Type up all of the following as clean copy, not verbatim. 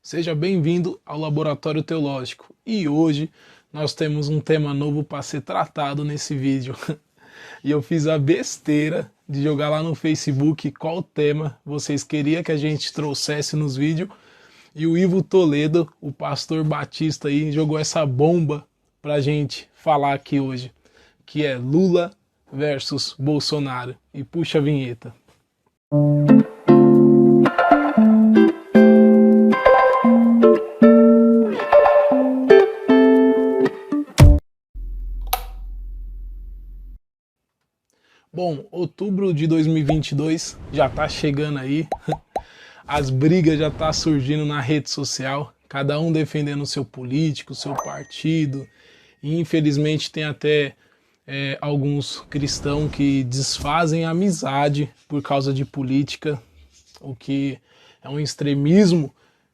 Seja bem-vindo ao Laboratório Teológico e hoje nós temos um tema novo para ser tratado nesse vídeo. E eu fiz a besteira de jogar lá no Facebook qual tema vocês queriam que a gente trouxesse nos vídeos e o Ivo Toledo, o pastor batista aí, jogou essa bomba pra gente falar aqui hoje, que é Lula versus Bolsonaro. E puxa a vinheta. Bom, outubro de 2022 já tá chegando aí, as brigas já tá surgindo na rede social, cada um defendendo o seu político, o seu partido, e infelizmente tem até alguns cristãos que desfazem a amizade por causa de política, o que é um extremismo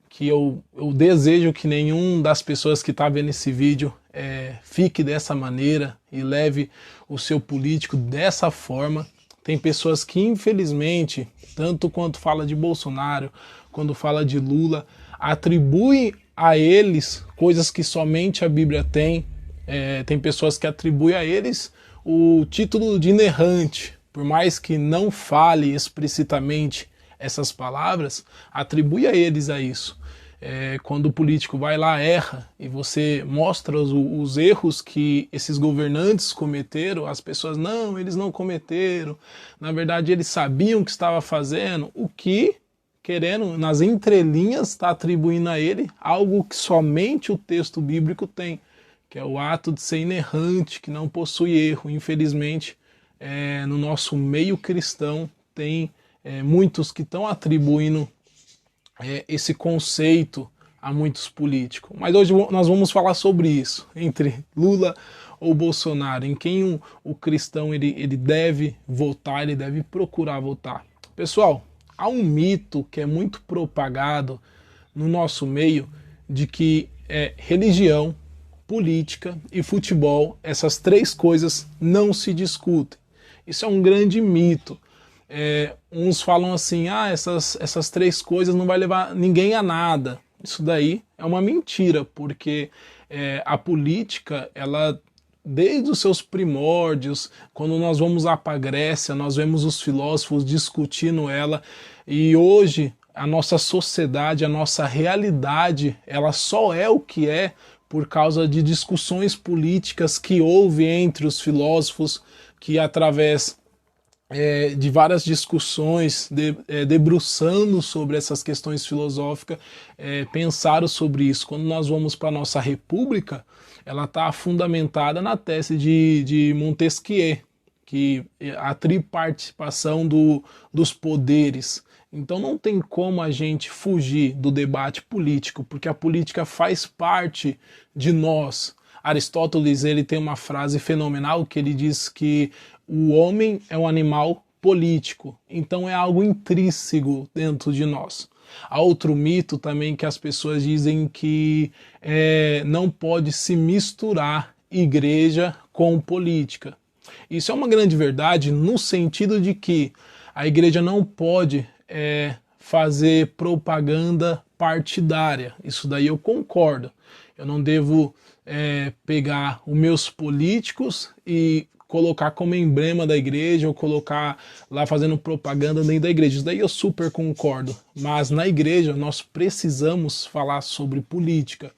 que eu desejo que nenhum das pessoas que está vendo esse vídeo fique dessa maneira e leve o seu político dessa forma. Tem pessoas que infelizmente, tanto quanto fala de Bolsonaro, quando fala de Lula, atribuem a eles coisas que somente a Bíblia tem. Tem pessoas que atribuem a eles o título de inerrante, por mais que não fale explicitamente essas palavras, atribui a eles a isso. Quando o político vai lá, erra, e você mostra os erros que esses governantes cometeram, as pessoas, não, eles não cometeram, na verdade eles sabiam o que estava fazendo, o que, querendo, nas entrelinhas, está atribuindo a ele algo que somente o texto bíblico tem, que é o ato de ser inerrante, que não possui erro. Infelizmente, no nosso meio cristão, tem muitos que estão atribuindo esse conceito a muitos políticos. Mas hoje nós vamos falar sobre isso, entre Lula ou Bolsonaro, em quem o cristão ele deve votar, ele deve procurar votar. Pessoal, há um mito que é muito propagado no nosso meio de que religião, política e futebol, essas três coisas não se discutem. Isso é um grande mito. Uns falam assim, essas três coisas não vai levar ninguém a nada. Isso daí é uma mentira, porque a política, ela, desde os seus primórdios, quando nós vamos lá para a Grécia, nós vemos os filósofos discutindo ela, e hoje a nossa sociedade, a nossa realidade, ela só é o que é por causa de discussões políticas que houve entre os filósofos, que através de várias discussões, debruçando sobre essas questões filosóficas, pensaram sobre isso. Quando nós vamos para a nossa república, ela está fundamentada na tese de Montesquieu, que a triparticipação dos poderes. Então não tem como a gente fugir do debate político, porque a política faz parte de nós. Aristóteles, ele tem uma frase fenomenal que ele diz que o homem é um animal político, então é algo intrínseco dentro de nós. Há outro mito também que as pessoas dizem que não pode se misturar igreja com política. Isso é uma grande verdade no sentido de que a igreja não pode fazer propaganda partidária. Isso daí eu concordo. Eu não devo pegar os meus políticos e colocar como emblema da igreja ou colocar lá fazendo propaganda dentro da igreja. Isso daí eu super concordo. Mas na igreja nós precisamos falar sobre política.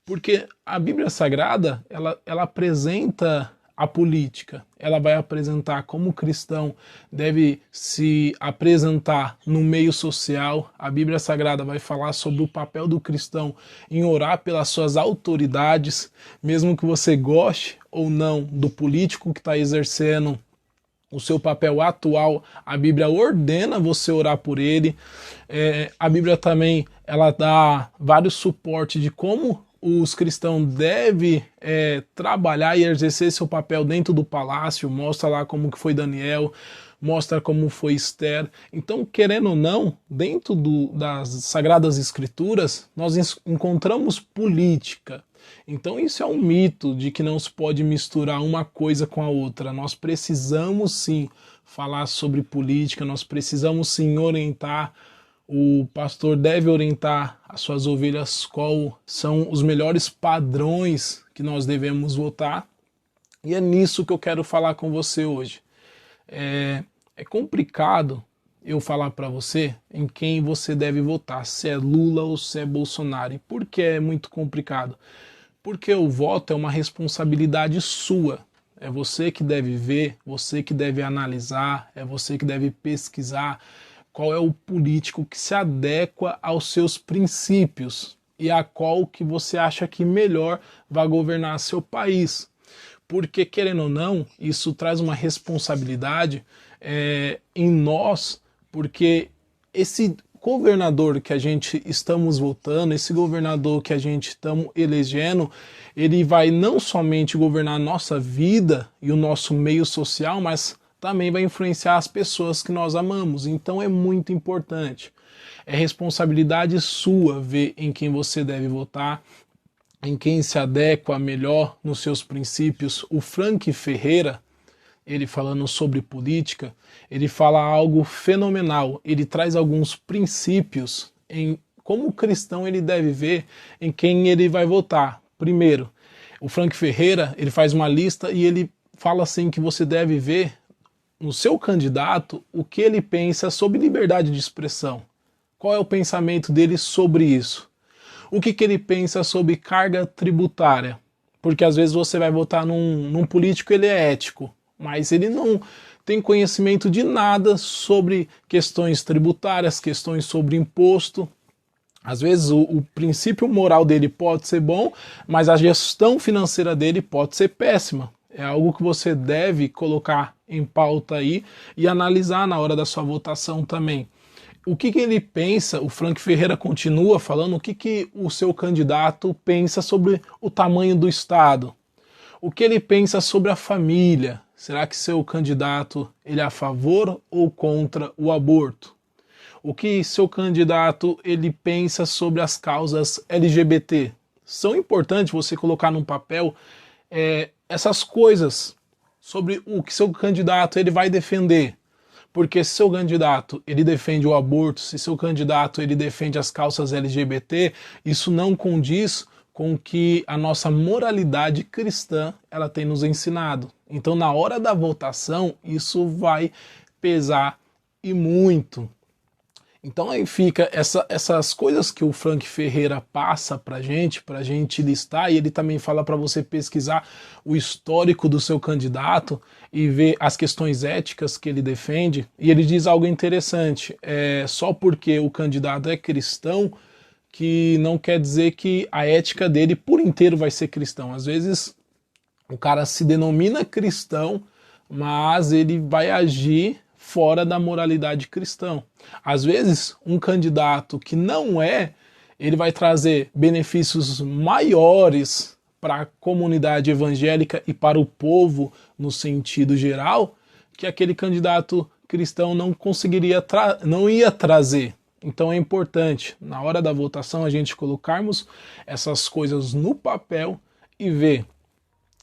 Porque a Bíblia Sagrada, ela apresenta a política. Ela vai apresentar como o cristão deve se apresentar no meio social. A Bíblia Sagrada vai falar sobre o papel do cristão em orar pelas suas autoridades, mesmo que você goste ou não do político que está exercendo o seu papel atual, a Bíblia ordena você orar por ele. A Bíblia também ela dá vários suportes de como os cristãos devem trabalhar e exercer seu papel dentro do palácio, mostra lá como que foi Daniel, mostra como foi Esther. Então, querendo ou não, dentro das Sagradas Escrituras, nós encontramos política. Então isso é um mito de que não se pode misturar uma coisa com a outra. Nós precisamos sim falar sobre política, nós precisamos sim orientar, o pastor deve orientar as suas ovelhas qual são os melhores padrões que nós devemos votar. E é nisso que eu quero falar com você hoje. É complicado eu falar para você em quem você deve votar, se é Lula ou se é Bolsonaro. E por que é muito complicado? Porque o voto é uma responsabilidade sua. É você que deve ver, você que deve analisar, é você que deve pesquisar qual é o político que se adequa aos seus princípios e a qual que você acha que melhor vai governar seu país. Porque, querendo ou não, isso traz uma responsabilidade em nós, porque esse governador que a gente estamos votando, esse governador que a gente estamos elegendo, ele vai não somente governar a nossa vida e o nosso meio social, mas também vai influenciar as pessoas que nós amamos. Então é muito importante. É responsabilidade sua ver em quem você deve votar, em quem se adequa melhor nos seus princípios. O Frank Ferreira, ele falando sobre política, ele fala algo fenomenal. Ele traz alguns princípios em como o cristão ele deve ver em quem ele vai votar. Primeiro, o Frank Ferreira, ele faz uma lista e ele fala assim que você deve ver no seu candidato o que ele pensa sobre liberdade de expressão. Qual é o pensamento dele sobre isso? O que ele pensa sobre carga tributária? Porque às vezes você vai votar num político, ele é ético, mas ele não tem conhecimento de nada sobre questões tributárias, questões sobre imposto. Às vezes o princípio moral dele pode ser bom, mas a gestão financeira dele pode ser péssima. É algo que você deve colocar em pauta aí e analisar na hora da sua votação também. O que ele pensa, o Frank Ferreira continua falando, o que o seu candidato pensa sobre o tamanho do Estado? O que ele pensa sobre a família? Será que seu candidato ele é a favor ou contra o aborto? O que seu candidato ele pensa sobre as causas LGBT? São importantes você colocar num papel essas coisas sobre o que seu candidato ele vai defender. Porque se seu candidato ele defende o aborto, se seu candidato ele defende as causas LGBT, isso não condiz com que a nossa moralidade cristã ela tem nos ensinado. Então, na hora da votação, isso vai pesar e muito. Então aí fica essas coisas que o Frank Ferreira passa pra gente listar, e ele também fala para você pesquisar o histórico do seu candidato e ver as questões éticas que ele defende. E ele diz algo interessante, só porque o candidato é cristão, que não quer dizer que a ética dele por inteiro vai ser cristão. Às vezes o cara se denomina cristão, mas ele vai agir fora da moralidade cristã. Às vezes, um candidato que não ele vai trazer benefícios maiores para a comunidade evangélica e para o povo no sentido geral, que aquele candidato cristão não ia trazer. Então é importante, na hora da votação, a gente colocarmos essas coisas no papel e ver.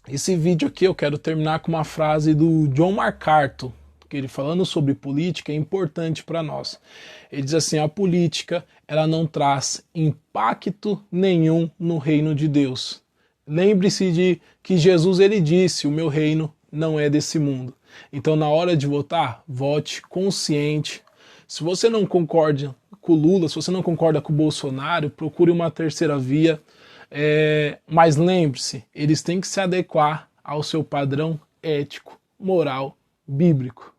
Esse vídeo aqui eu quero terminar com uma frase do John MacArthur, que ele falando sobre política é importante para nós. Ele diz assim, a política ela não traz impacto nenhum no reino de Deus. Lembre-se de que Jesus ele disse, o meu reino não é desse mundo. Então na hora de votar, vote consciente. Se você não concorda com o Lula, se você não concorda com o Bolsonaro, procure uma terceira via. Mas lembre-se, eles têm que se adequar ao seu padrão ético, moral, bíblico.